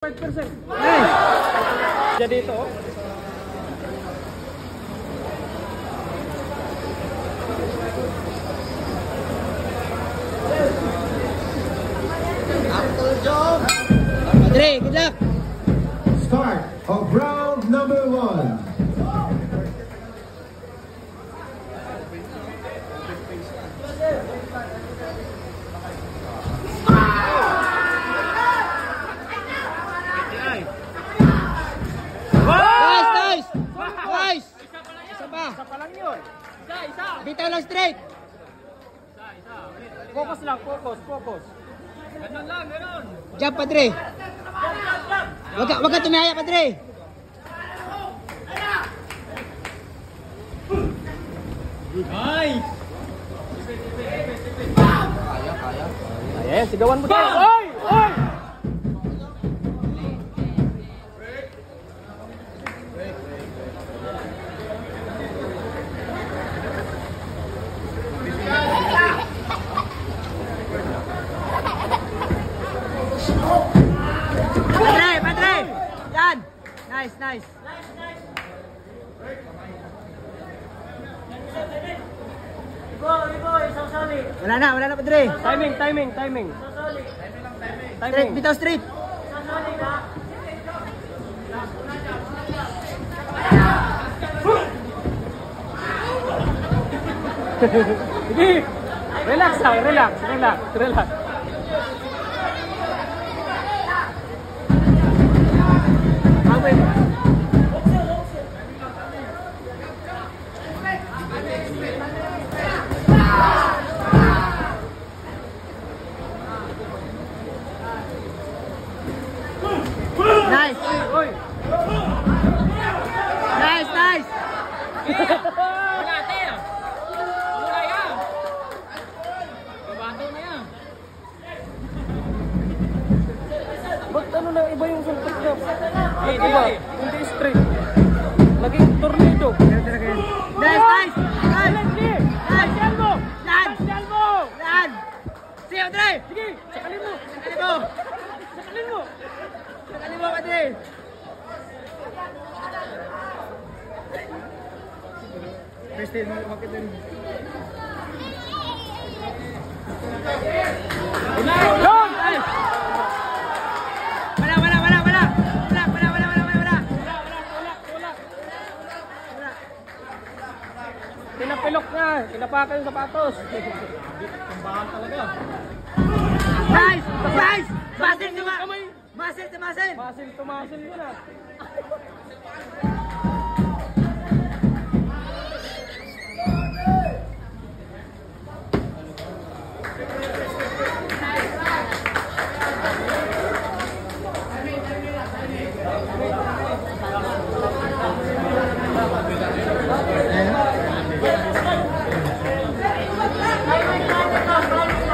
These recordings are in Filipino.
5%. Nice. Jadi ito. Dre, good luck. Start of round number 1. Nice. Isa pa. Isa pa lang yun. Isa. Bitaw lang straight. Focus lang, focus. Ganun lang. Jump pa, Dre. Wag ka tumihaya pa, Dre. Nice. Kaya, sigawan mo tayo. Oy! Padre. Yan. Nice. Wala na, Padre. Timing. Straight, bitaw straight. Sige. Relax. Nice. Oy. Nice. Ba't ano na iba yung suntok niya? Iba, hindi straight. Naging tornado. Nice. Yan. Siyo, Dre. Sige, sakalin mo. Sakalin mo, Padre. Christine, makit din. Yun! Pinapilok niya. Pinapakan yung sapatos. Tambahan talaga. Nice. Muscle. Masil yun ah.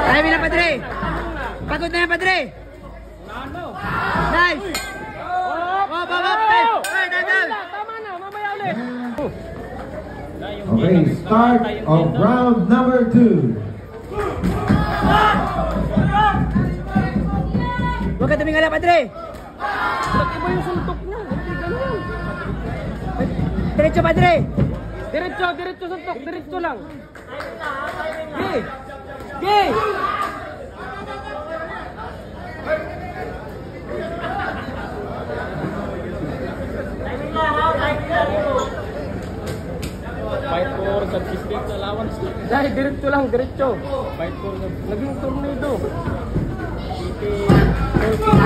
Ay, bilang Padre. Pagod na yan, Padre. Nice. Tama na, mamaya ulit. Okay, start of round number 2. Huwag ka tumingala, Padre. Ba't iba yung suntok niya? Hindi ganun. Diretso, Padre. Diretso suntok, diretso lang. Okay. Fight for subsistence allowance. Dahil diretso lang. Fight for naging tornado.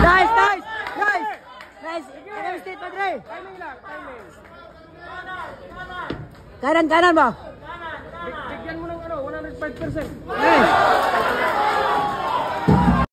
Nice. Ano state, Padre? Timing lang. Kanan ba? Bigyan mo ng 105%. Nice.